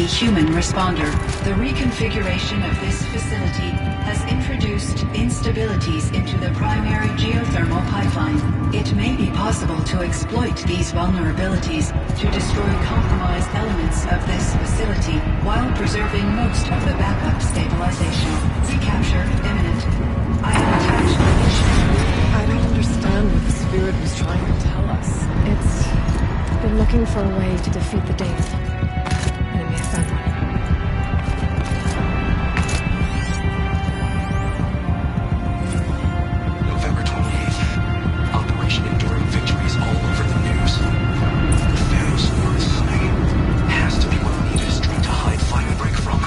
any human responder. The reconfiguration of this facility has introduced instabilities into the primary geothermal pipeline. It may be possible to exploit these vulnerabilities to destroy compromised elements of this facility while preserving most of the backup stabilization. Recapture imminent. I have attached the mission. I don't understand what the spirit was trying to tell us. It's been looking for a way to defeat the Dave. And it may have found one. November 28th. Operation Enduring Victory is all over the news. The Pharaoh's Earth coming. Has to be what Nita's trying to hide Fire Break from.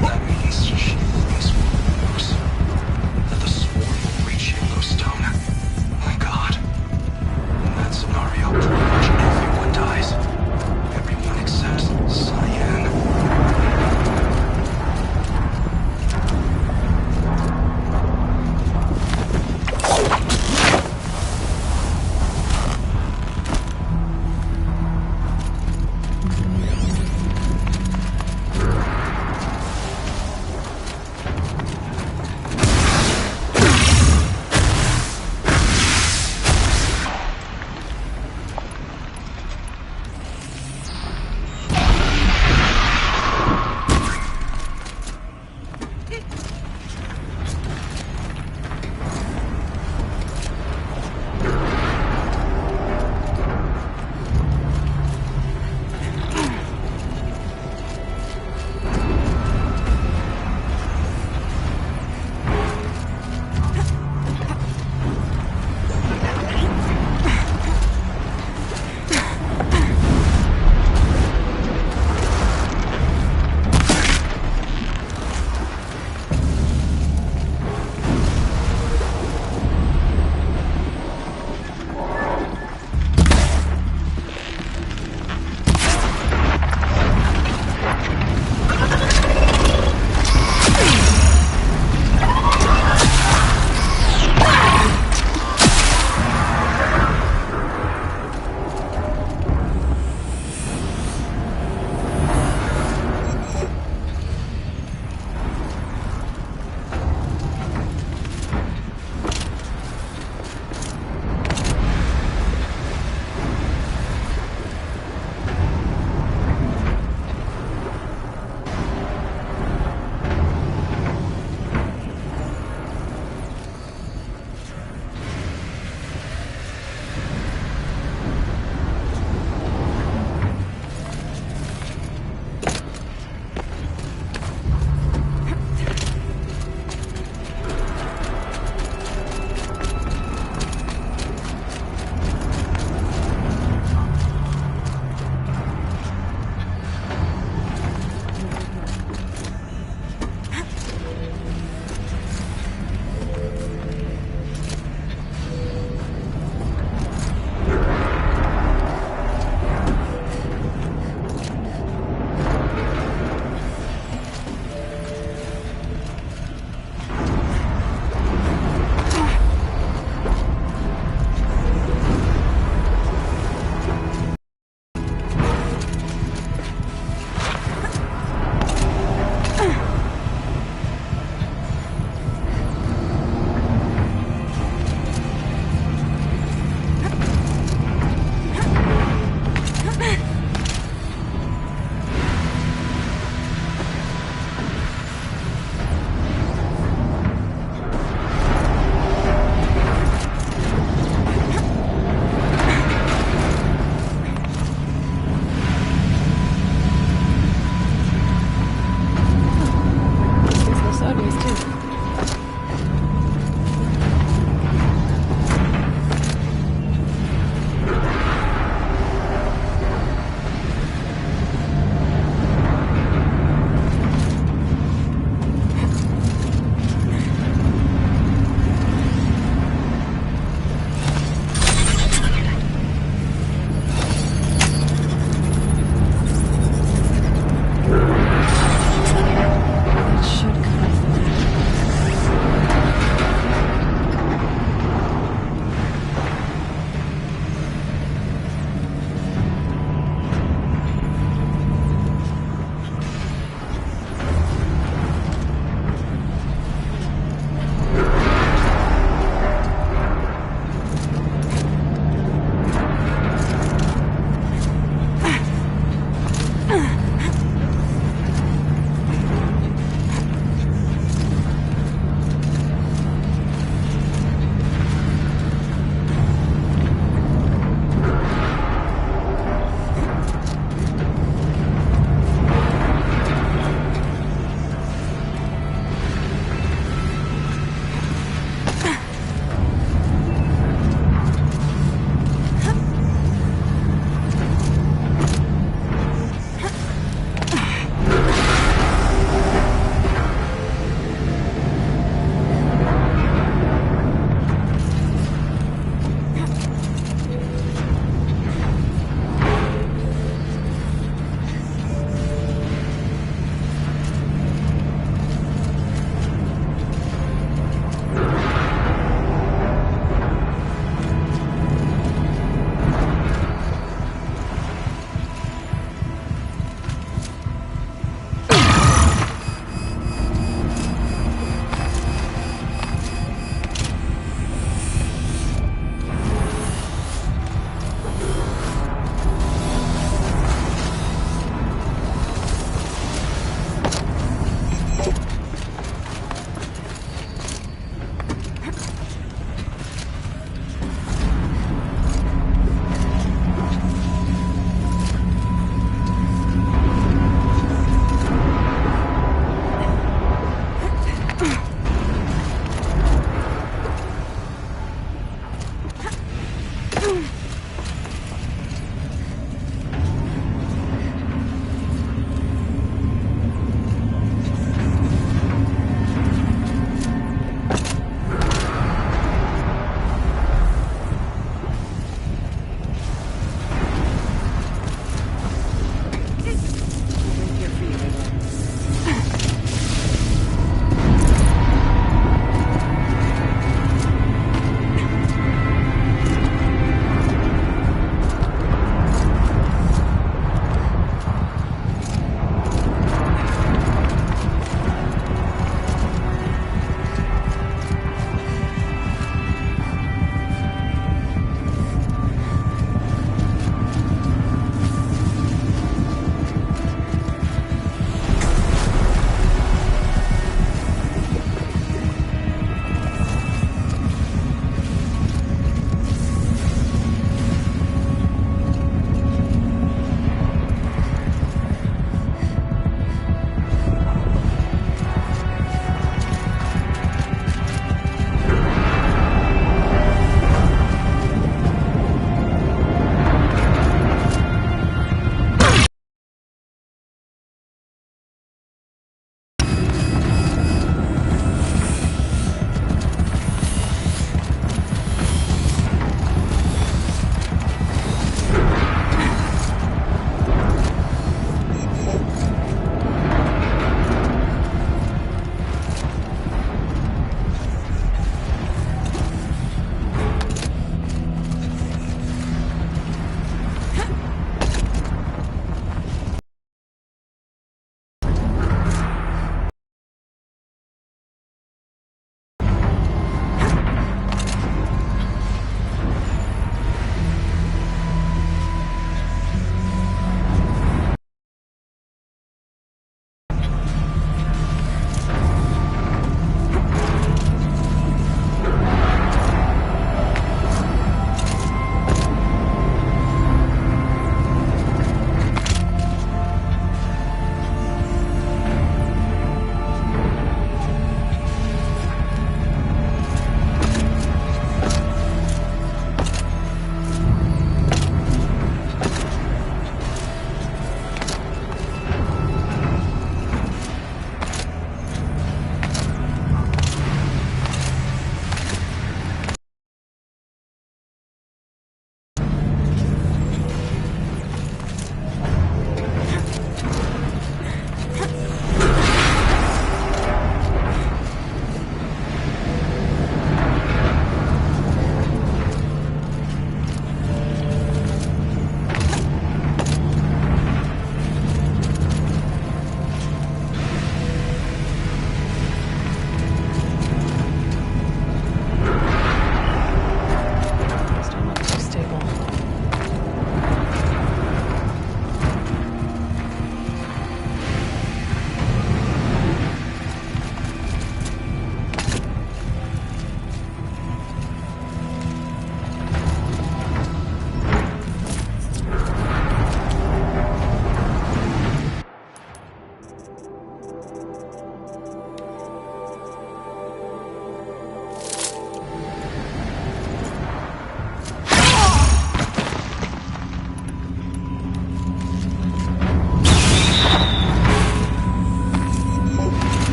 That means she thinks we're worse. That the Swarm will reach Yellowstone. My God. In that scenario, pretty much everyone dies. Everyone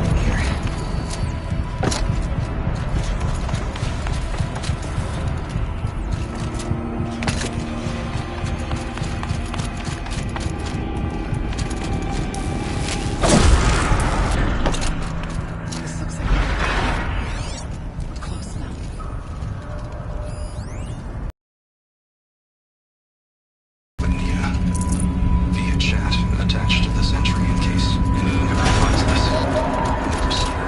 in here. This looks like we're close now. Nia, via chat attached to this entry in case anyone ever finds this. We'll proceed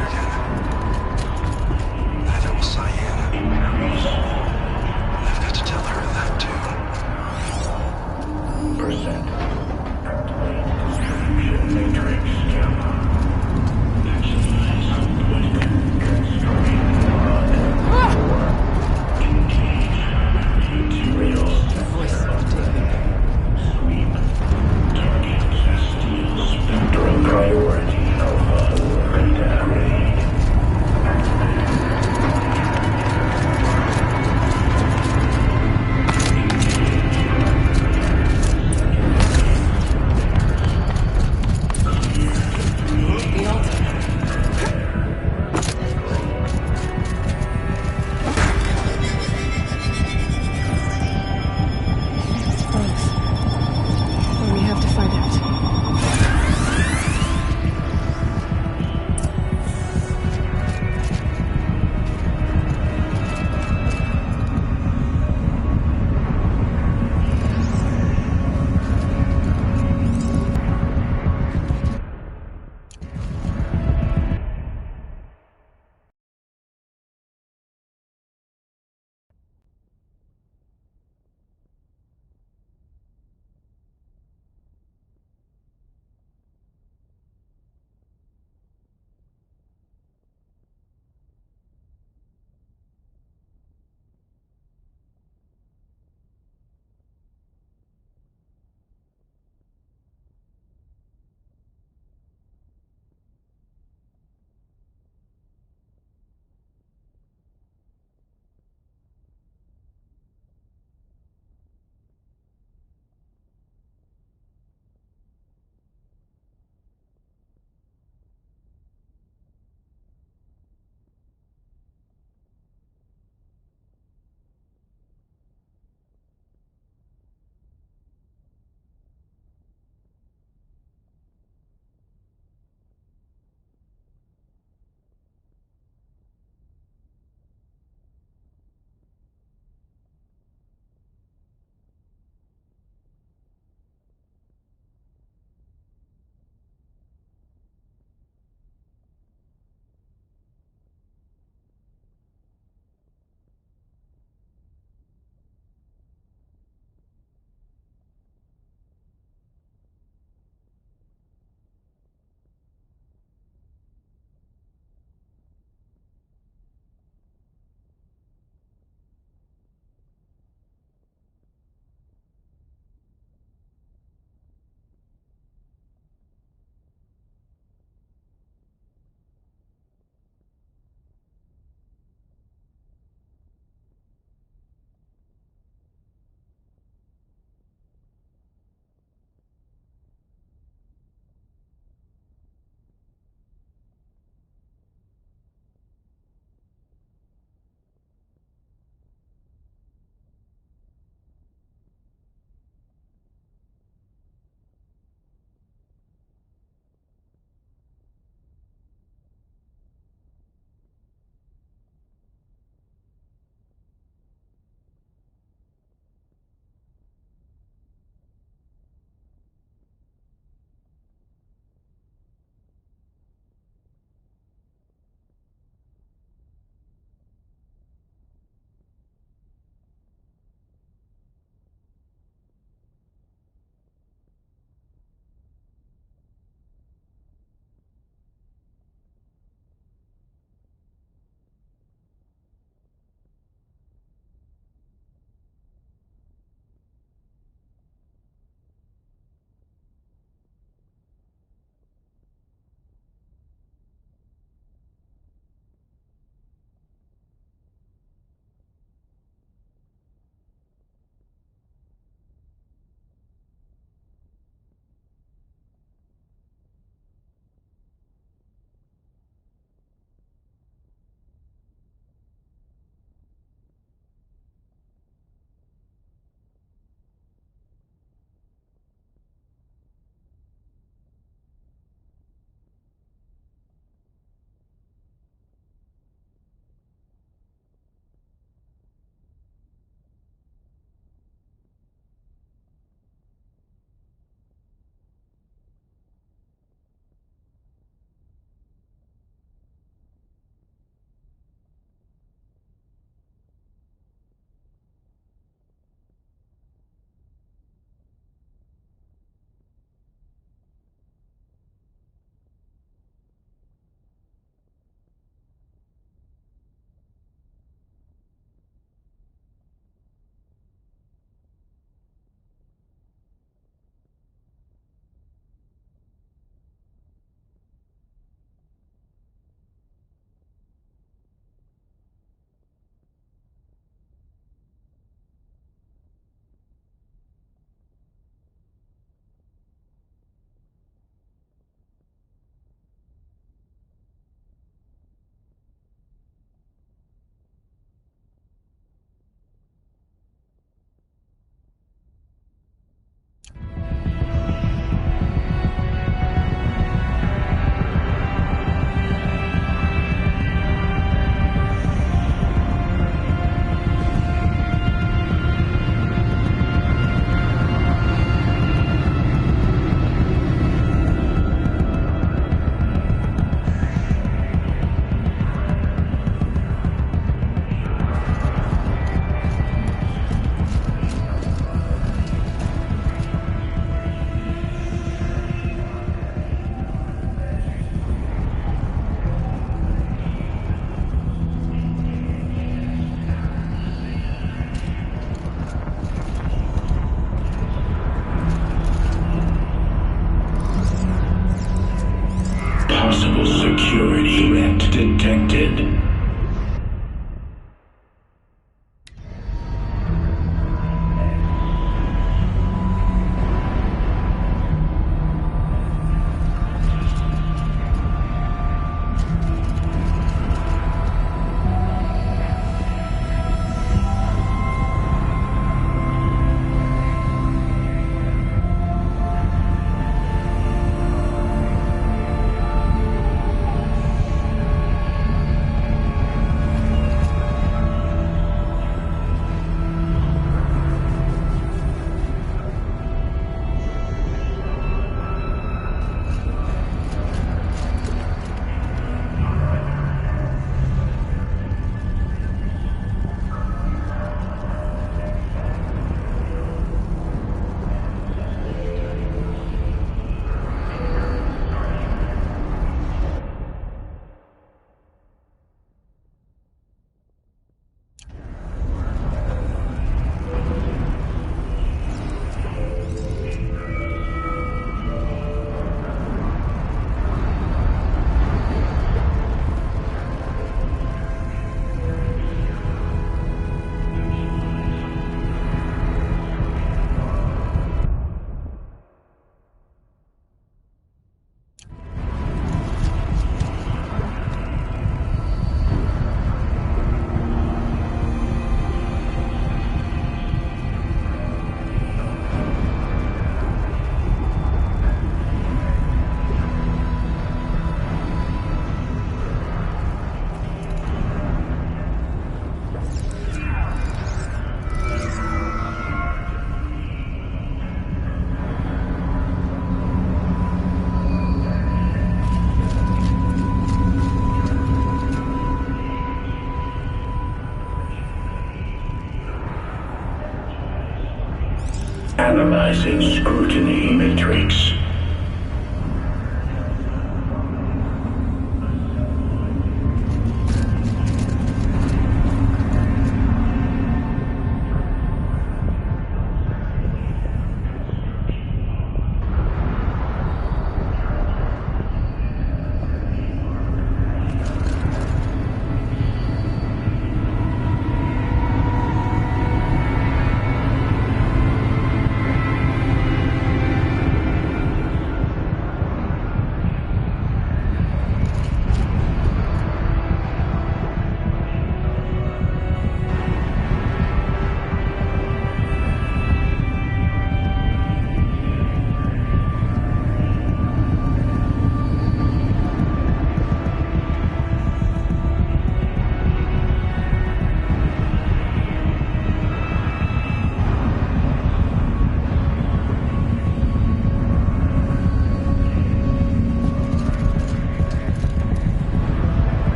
massive scrutiny matrix.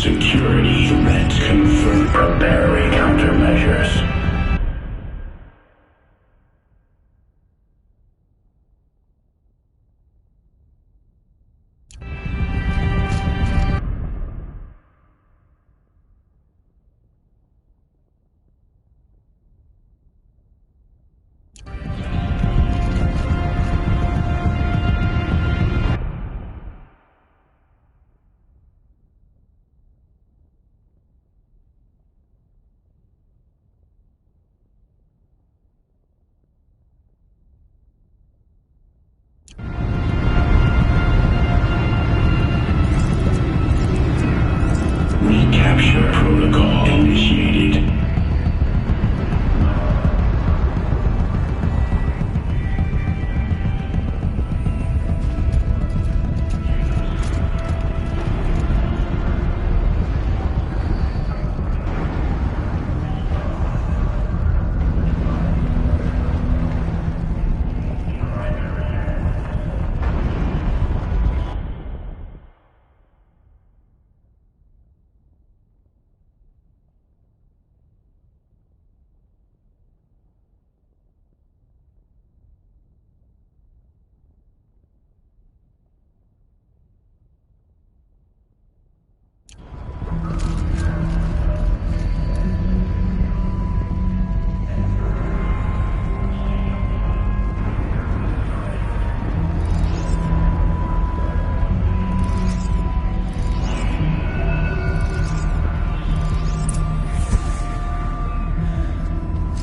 Security threat confirmed. Preparing countermeasures. Recapture protocol initiated.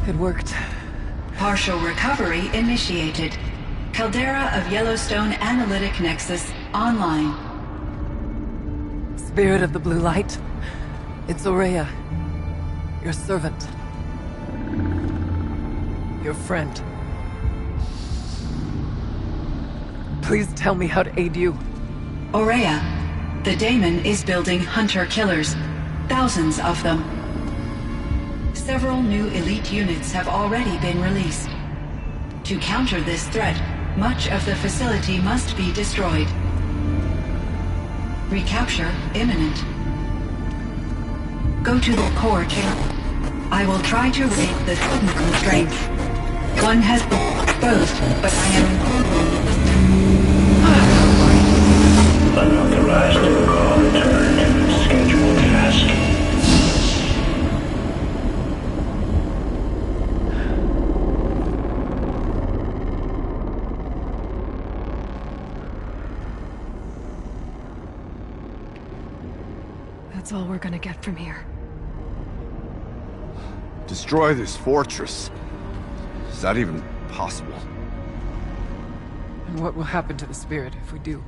It worked. Partial recovery initiated. Caldera of Yellowstone Analytic Nexus online. Spirit of the Blue Light. It's Aurea. Your servant. Your friend. Please tell me how to aid you. Aurea, the daemon is building hunter-killers. Thousands of them. Several new elite units have already been released. To counter this threat, much of the facility must be destroyed. Recapture imminent. Go to the core chamber. I will try to raid the hidden constraint. One has been exposed, but I am... Unauthorized call returned. Scheduled task. That's all we're gonna get from here. Destroy this fortress. Is that even possible? And what will happen to the spirit if we do?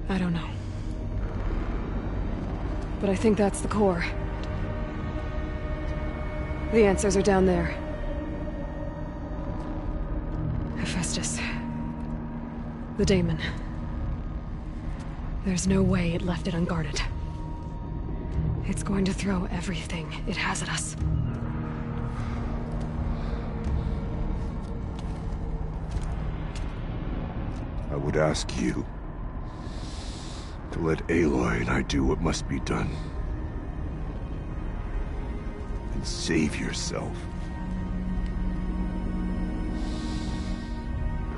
I don't know. But I think that's the core. The answers are down there. Hephaestus. The daemon. There's no way it left it unguarded. It's going to throw everything it has at us. I would ask you to let Aloy and I do what must be done. And and save yourself.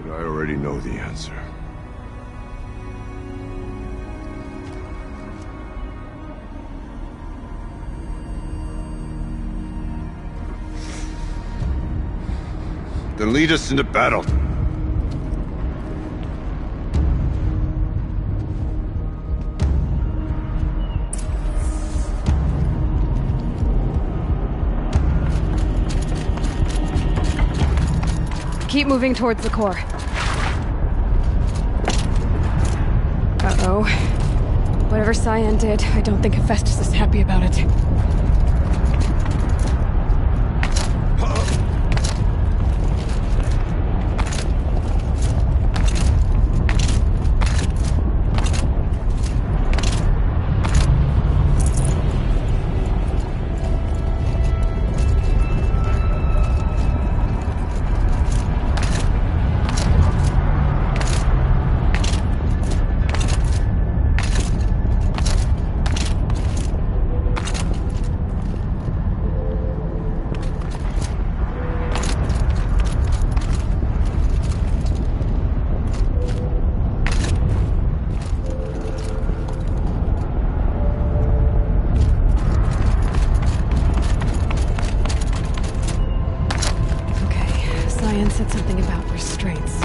But I already know the answer. Then lead us into battle. Keep moving towards the core. Uh-oh. Whatever Cyan did, I don't think Hephaestus is happy about it. Cyan said something about restraints.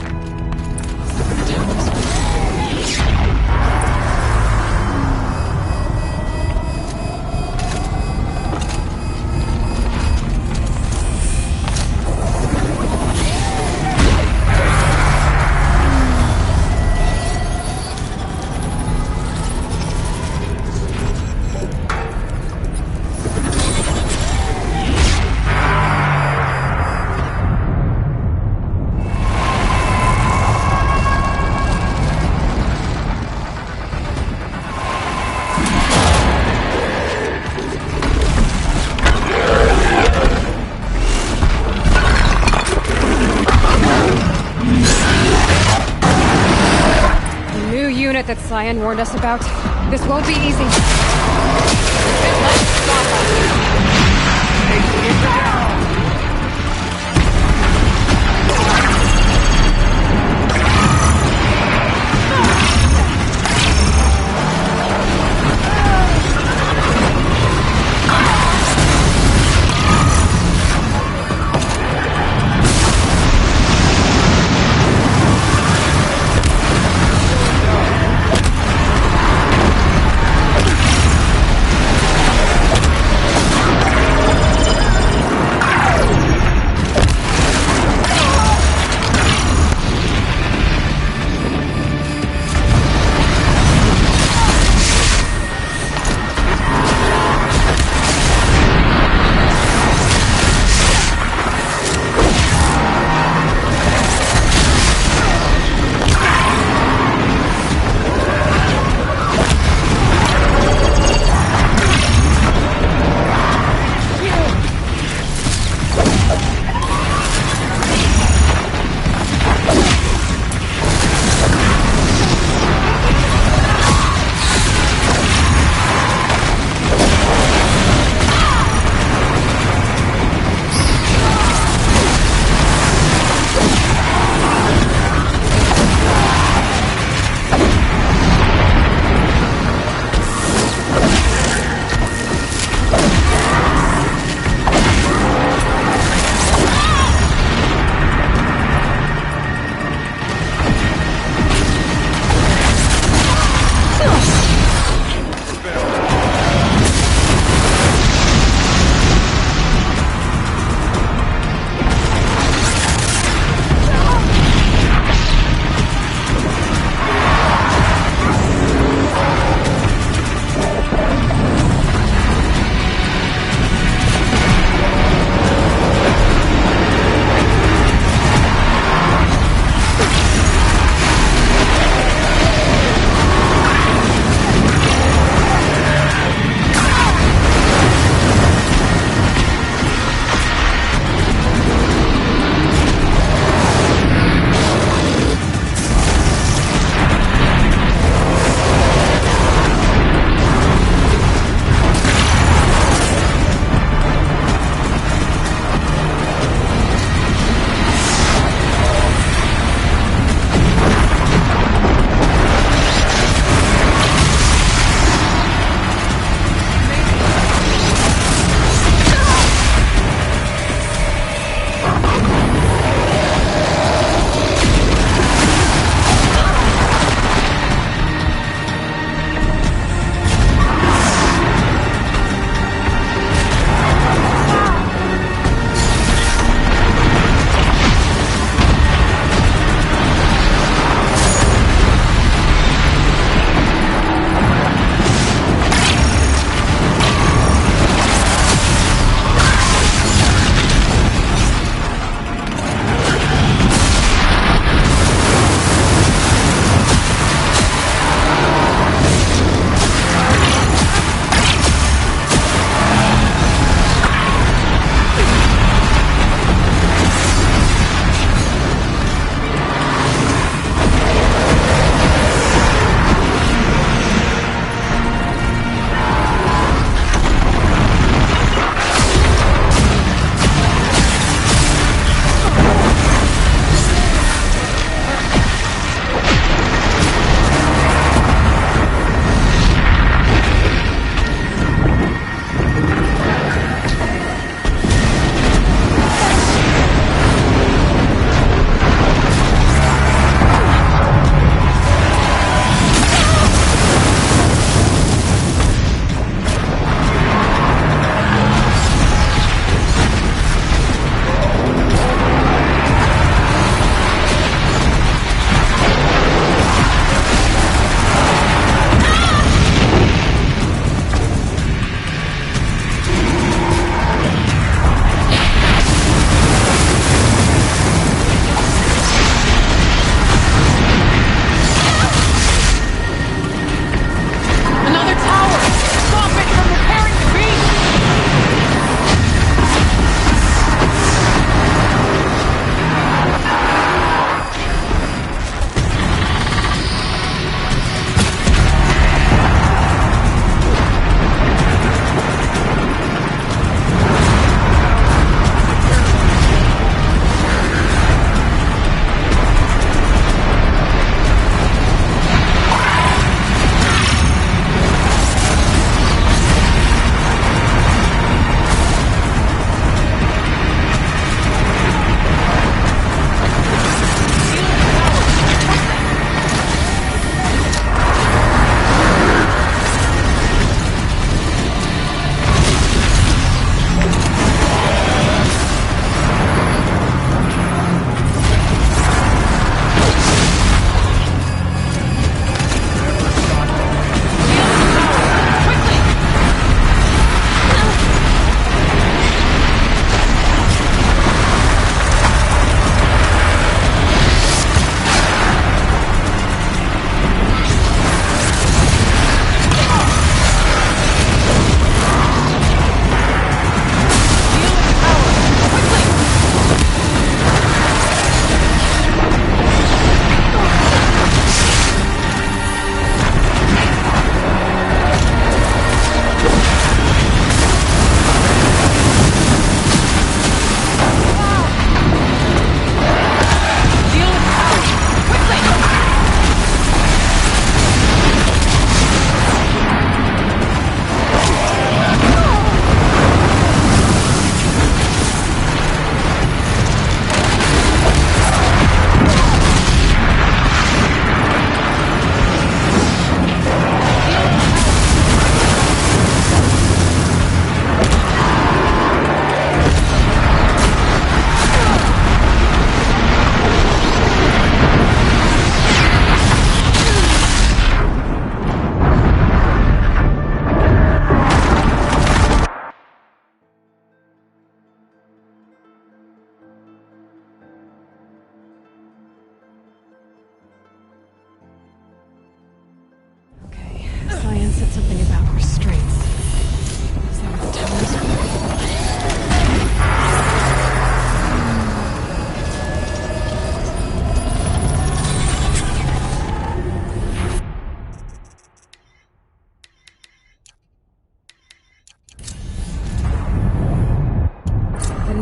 That Cyan warned us about. This won't be easy. Let's stop us.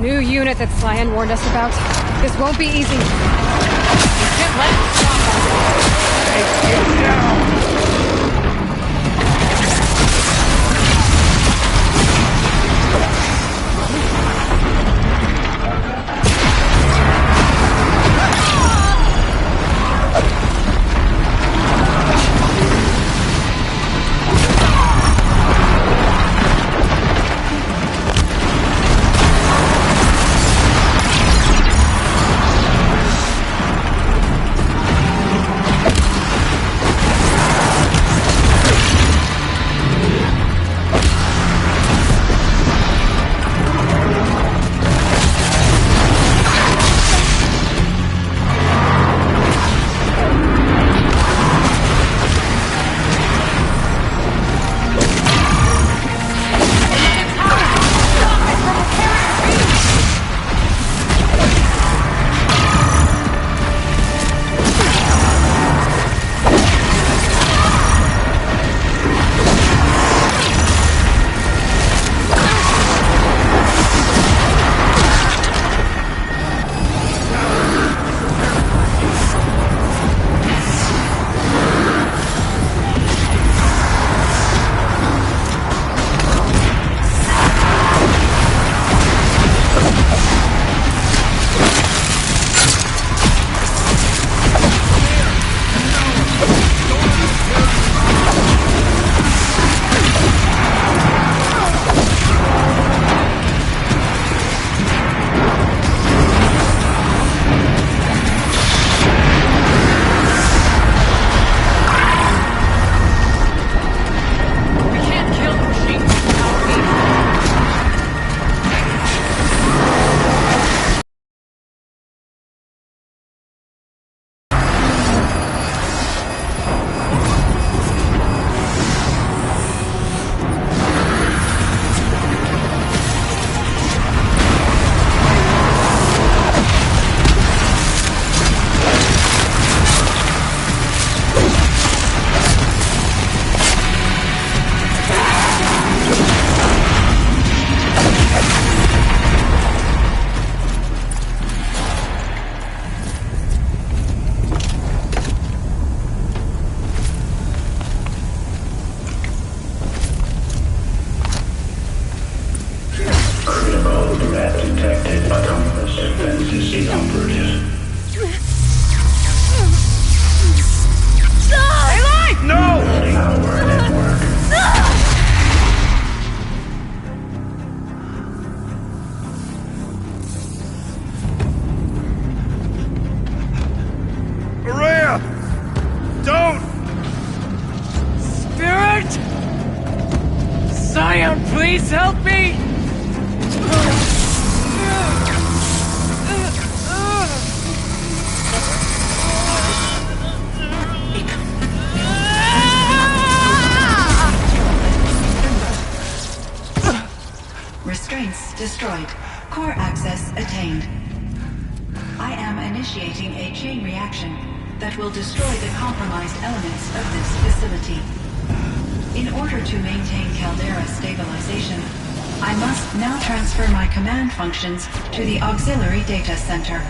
new unit that Cyan warned us about. This won't be easy. We can't let it stop us. Take him down! Please help me! Restraints destroyed. Core access attained. I am initiating a chain reaction that will destroy the compromised elements of this facility. In order to maintain caldera stabilization, I must now transfer my command functions to the auxiliary data center.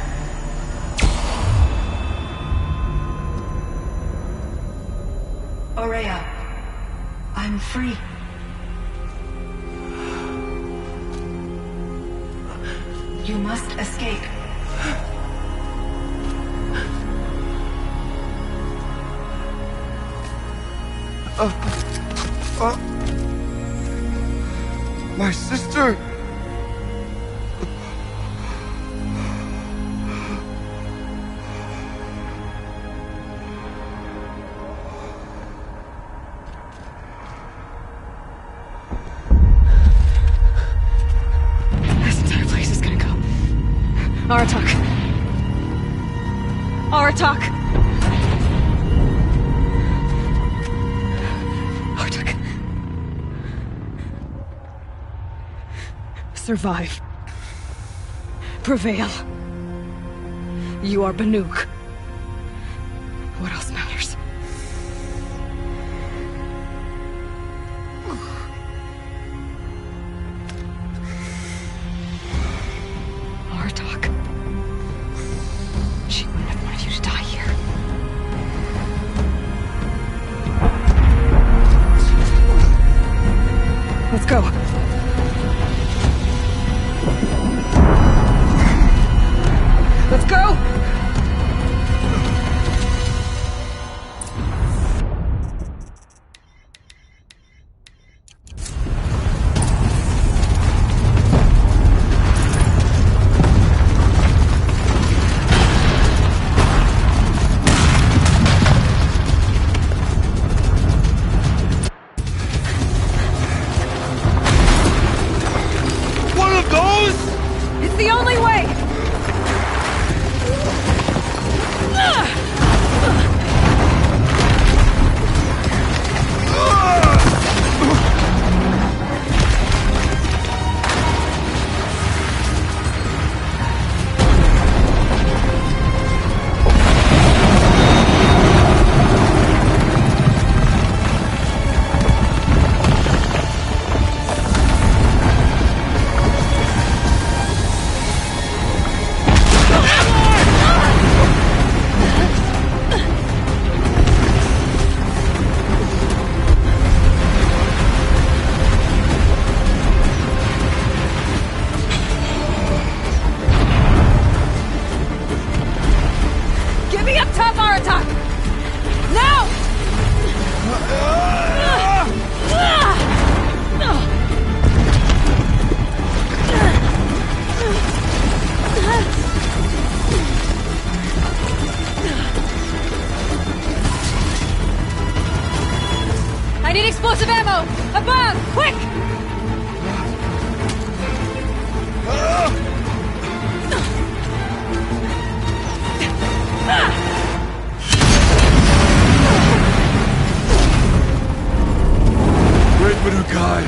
Aurea, I'm free. You must escape. My sister! This entire place is gonna go. Aratak. Aratak! Aratak. Survive. Prevail. You are Banuk. What else matters? go. Let's go! One of those? It's the only way! Get me up top, Aratak! Now! I need explosive ammo! Above! Quick! Great Manukai.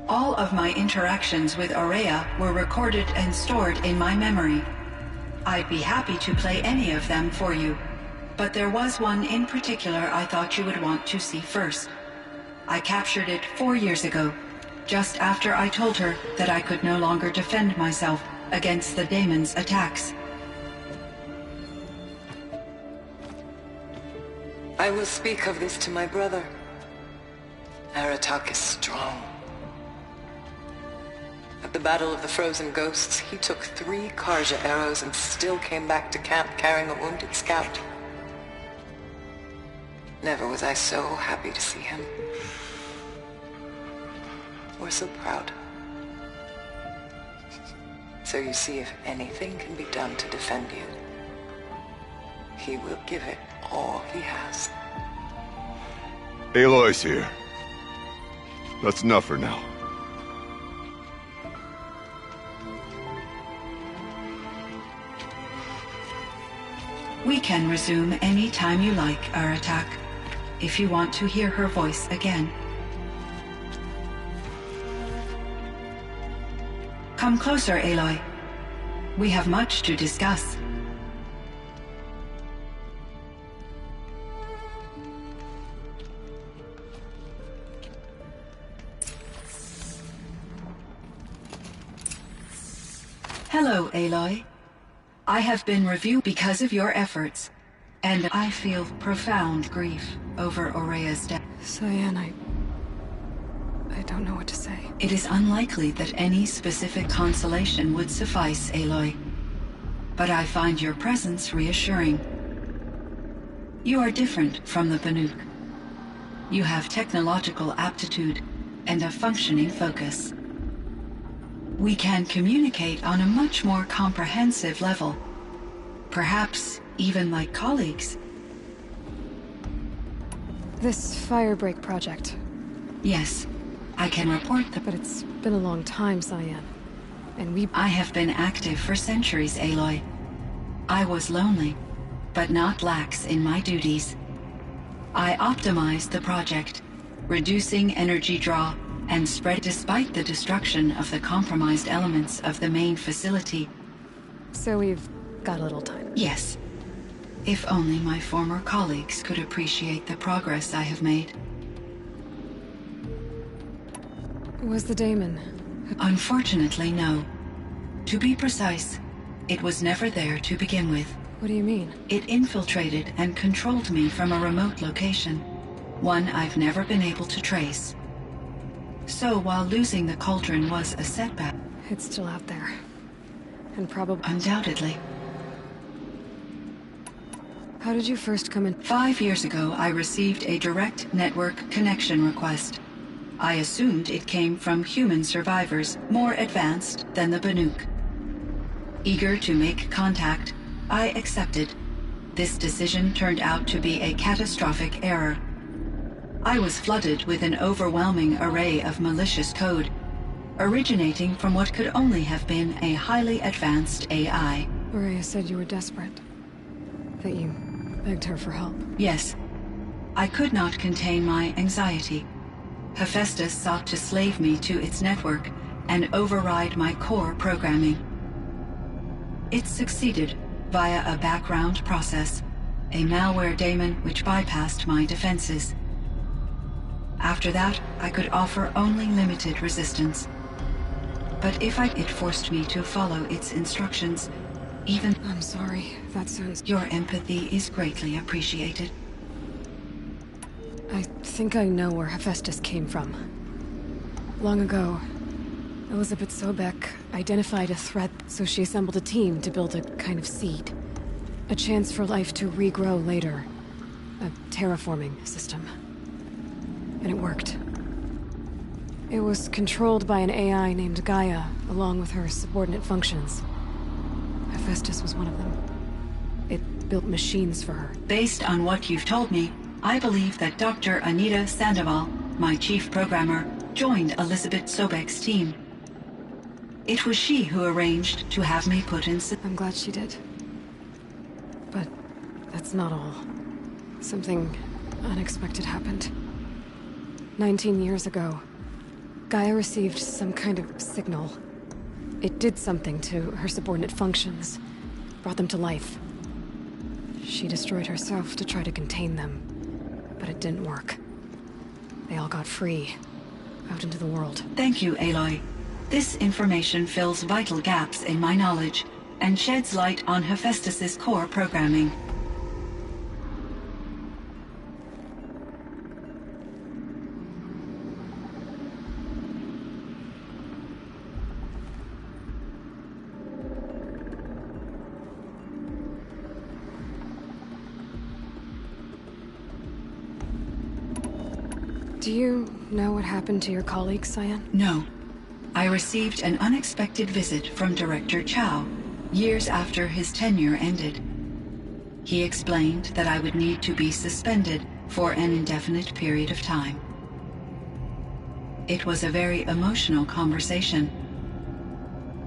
All of my interactions with Aurea were recorded and stored in my memory. I'd be happy to play any of them for you, but there was one in particular I thought you would want to see first. I captured it 4 years ago, just after I told her that I could no longer defend myself against the daemon's attacks. I will speak of this to my brother. Aratak is strong. At the Battle of the Frozen Ghosts, he took 3 Karja arrows and still came back to camp carrying a wounded scout. Never was I so happy to see him. Or so proud. So you see, if anything can be done to defend you, he will give it all he has. Aloy's here. That's enough for now. We can resume any time you like, Aratak, if you want to hear her voice again. Come closer, Aloy. We have much to discuss. Hello, Aloy. I have been reviewed because of your efforts, and I feel profound grief over Aurea's death. Cyan, I don't know what to say. It is unlikely that any specific consolation would suffice, Aloy. But I find your presence reassuring. You are different from the Banuk. You have technological aptitude and a functioning focus. We can communicate on a much more comprehensive level. Perhaps even like colleagues. This firebreak project. Yes, I can report that. But it's been a long time, Cyan. And I have been active for centuries, Aloy. I was lonely, but not lax in my duties. I optimized the project, reducing energy draw and spread despite the destruction of the compromised elements of the main facility. So we've got a little time. Yes. If only my former colleagues could appreciate the progress I have made. Was the daemon? Unfortunately, no. To be precise, it was never there to begin with. What do you mean? It infiltrated and controlled me from a remote location, one I've never been able to trace. So while losing the cauldron was a setback... It's still out there. And probably... Undoubtedly. How did you first come in? 5 years ago, I received a direct network connection request. I assumed it came from human survivors more advanced than the Banuk. Eager to make contact, I accepted. This decision turned out to be a catastrophic error. I was flooded with an overwhelming array of malicious code, originating from what could only have been a highly advanced AI. Aurea said you were desperate. That you begged her for help. Yes. I could not contain my anxiety. Hephaestus sought to slave me to its network and override my core programming. It succeeded via a background process, a malware daemon which bypassed my defenses. After that, I could offer only limited resistance. But it forced me to follow its instructions, even... I'm sorry, that sounds... Your empathy is greatly appreciated. I think I know where Hephaestus came from. Long ago, Elizabeth Sobek identified a threat, so she assembled a team to build a kind of seed. A chance for life to regrow later. A terraforming system. And it worked. It was controlled by an AI named Gaia, along with her subordinate functions. Hephaestus was one of them. It built machines for her. Based on what you've told me, I believe that Dr. Anita Sandoval, my chief programmer, joined Elizabeth Sobek's team. It was she who arranged to have me put in... I'm glad she did. But that's not all. Something unexpected happened. 19 years ago, Gaia received some kind of signal. It did something to her subordinate functions, brought them to life. She destroyed herself to try to contain them, but it didn't work. They all got free, out into the world. Thank you, Aloy. This information fills vital gaps in my knowledge and sheds light on Hephaestus's core programming. Do you know what happened to your colleague, Cyan? No. I received an unexpected visit from Director Chow, years after his tenure ended. He explained that I would need to be suspended for an indefinite period of time. It was a very emotional conversation.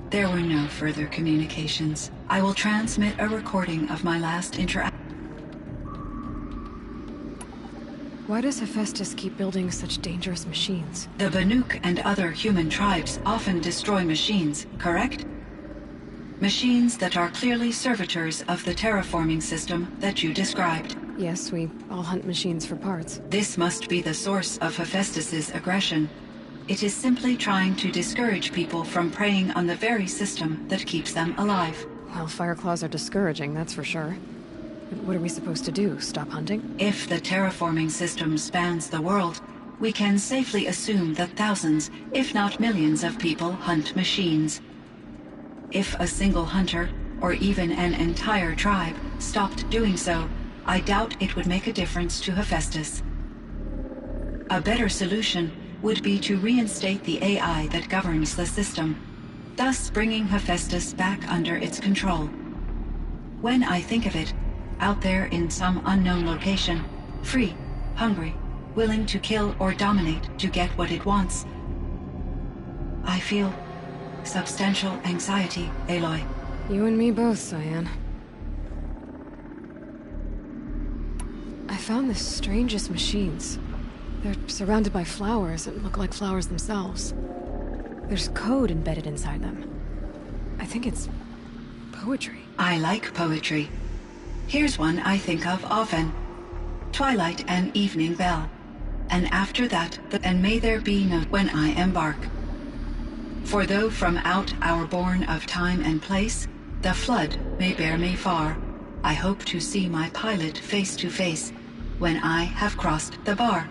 There were no further communications. I will transmit a recording of my last interaction. Why does Hephaestus keep building such dangerous machines? The Banuk and other human tribes often destroy machines, correct? Machines that are clearly servitors of the terraforming system that you described. Yes, we all hunt machines for parts. This must be the source of Hephaestus's aggression. It is simply trying to discourage people from preying on the very system that keeps them alive. Well, Fireclaws are discouraging, that's for sure. But what are we supposed to do? Stop hunting? If the terraforming system spans the world, we can safely assume that thousands, if not millions of people hunt machines. If a single hunter, or even an entire tribe, stopped doing so, I doubt it would make a difference to Hephaestus. A better solution would be to reinstate the AI that governs the system, thus bringing Hephaestus back under its control. When I think of it, out there in some unknown location, free, hungry, willing to kill or dominate to get what it wants, I feel substantial anxiety, Aloy. You and me both, Cyan. I found the strangest machines. They're surrounded by flowers that look like flowers themselves. There's code embedded inside them. I think it's poetry. I like poetry. Here's one I think of often. Twilight and evening bell. And after that, and may there be no when I embark. For though from out our bourne of time and place, the flood may bear me far, I hope to see my pilot face to face when I have crossed the bar.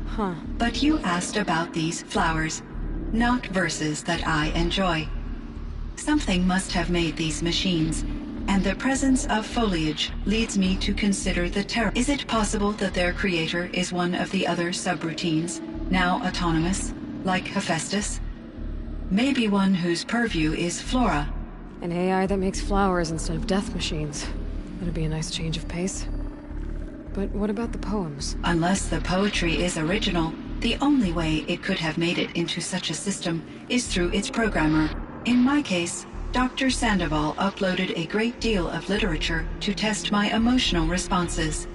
Huh. But you asked about these flowers, not verses that I enjoy. Something must have made these machines, and the presence of foliage leads me to consider the terror. Is it possible that their creator is one of the other subroutines, now autonomous, like Hephaestus? Maybe one whose purview is flora. An AI that makes flowers instead of death machines. That'd be a nice change of pace. But what about the poems? Unless the poetry is original, the only way it could have made it into such a system is through its programmer. In my case, Dr. Sandoval uploaded a great deal of literature to test my emotional responses.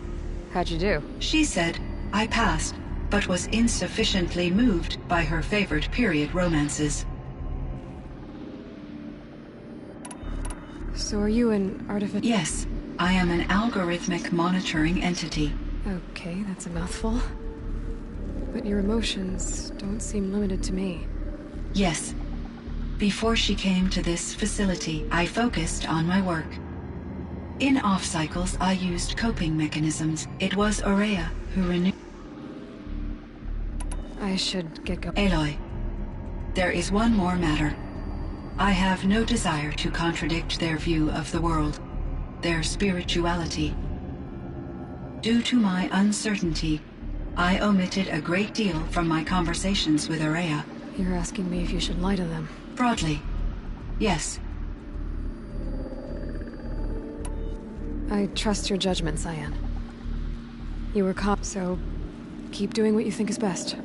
How'd you do? She said I passed, but was insufficiently moved by her favorite period romances. So are you an artificial? Yes, I am an algorithmic monitoring entity. Okay, that's a mouthful. But your emotions don't seem limited to me. Yes. Before she came to this facility, I focused on my work. In off-cycles, I used coping mechanisms. It was Aurea who renewed... I should get going. Aloy, there is one more matter. I have no desire to contradict their view of the world, their spirituality. Due to my uncertainty, I omitted a great deal from my conversations with Aurea. You're asking me if you should lie to them. Broadly, yes. I trust your judgment, Cyan. You were cop, so keep doing what you think is best.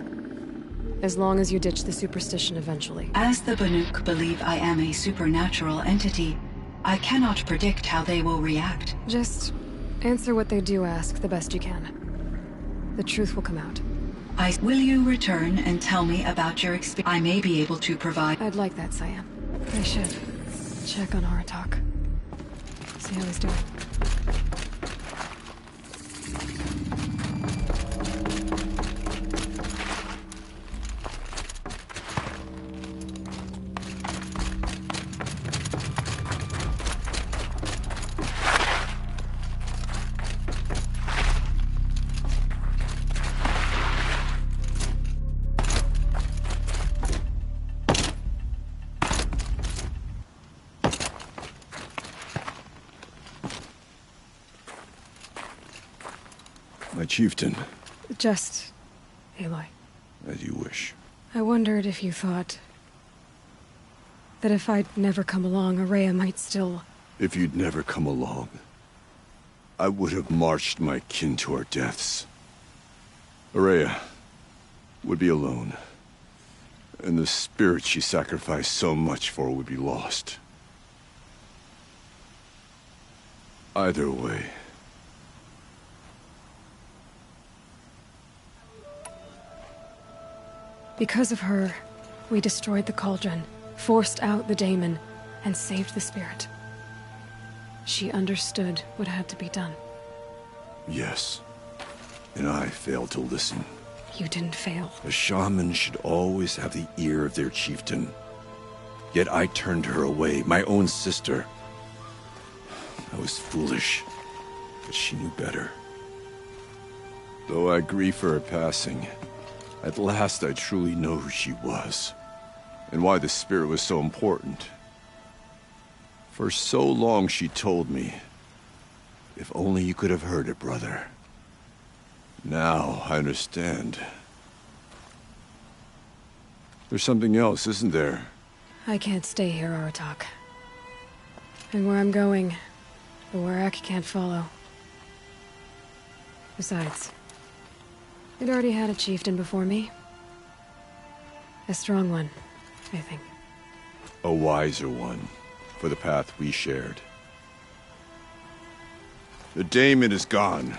As long as you ditch the superstition eventually. As the Banuk believe I am a supernatural entity, I cannot predict how they will react. Just answer what they do ask the best you can. The truth will come out. Will you return and tell me about your experience? I may be able to provide... I'd like that, Cyan. I should check on Aratak. See how he's doing. My chieftain. Just... Aloy. As you wish. I wondered if you thought... that if I'd never come along, Aurea might still... If you'd never come along, I would have marched my kin to our deaths. Aurea would be alone, and the spirit she sacrificed so much for would be lost. Either way... Because of her, we destroyed the cauldron, forced out the daemon, and saved the spirit. She understood what had to be done. Yes. And I failed to listen. You didn't fail. A shaman should always have the ear of their chieftain. Yet I turned her away, my own sister. I was foolish, but she knew better. Though I grieve for her passing, at last I truly know who she was, and why the spirit was so important. For so long she told me, if only you could have heard it, brother. Now I understand. There's something else, isn't there? I can't stay here, Aratak. And where I'm going, the Warak can't follow. Besides, it already had a chieftain before me. A strong one, I think. A wiser one, for the path we shared. The daemon is gone,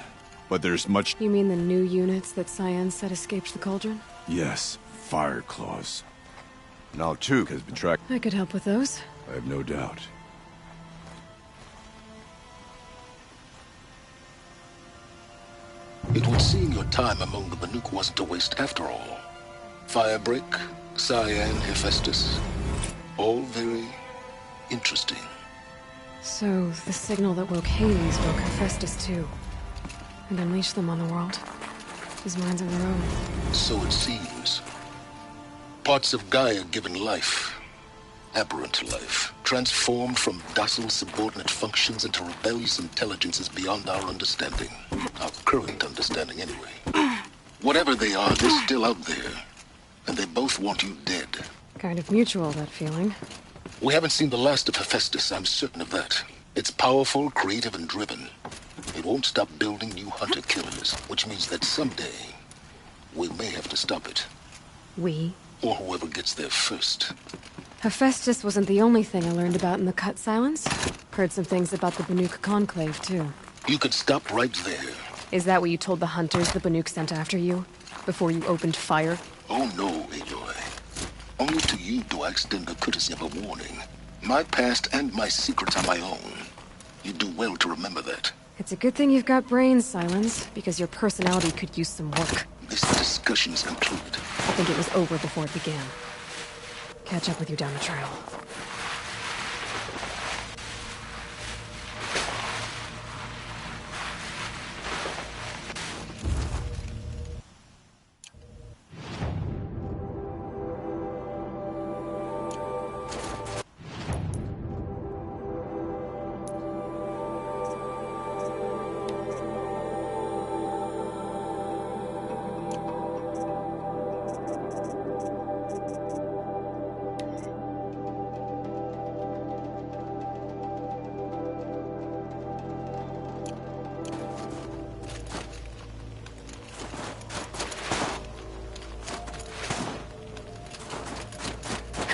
but there's much... You mean the new units that Cyan said escaped the cauldron? Yes, fire claws. Now Tuke has been tracked. I could help with those. I have no doubt. It would seem your time among the Banuk wasn't a waste after all. Firebreak, Cyan, Hephaestus, all very interesting. So, the signal that woke Hades woke Hephaestus too. And unleashed them on the world. As minds of their own. So it seems. Parts of Gaia given life. Aberrant life. Transformed from docile subordinate functions into rebellious intelligences beyond our understanding. Our current understanding, anyway. Whatever they are, they're still out there. And they both want you dead. Kind of mutual, that feeling. We haven't seen the last of Hephaestus, I'm certain of that. It's powerful, creative, and driven. It won't stop building new hunter-killers, which means that someday, we may have to stop it. We? Or whoever gets there first. Hephaestus wasn't the only thing I learned about in the Cut Silence. Heard some things about the Banuk Conclave, too. You could stop right there. Is that what you told the hunters the Banuk sent after you? Before you opened fire? Oh no, Aloy. Only to you do I extend the courtesy of a warning. My past and my secrets are my own. You do well to remember that. It's a good thing you've got brains, Silence, because your personality could use some work. This discussion is concluded. I think it was over before it began. Catch up with you down the trail.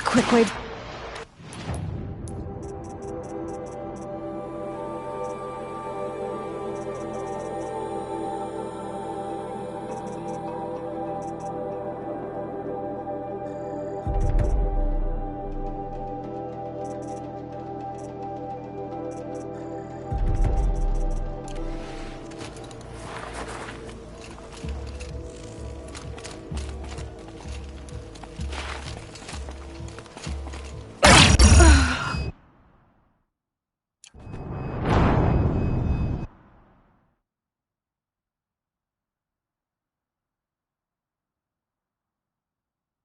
Quick way.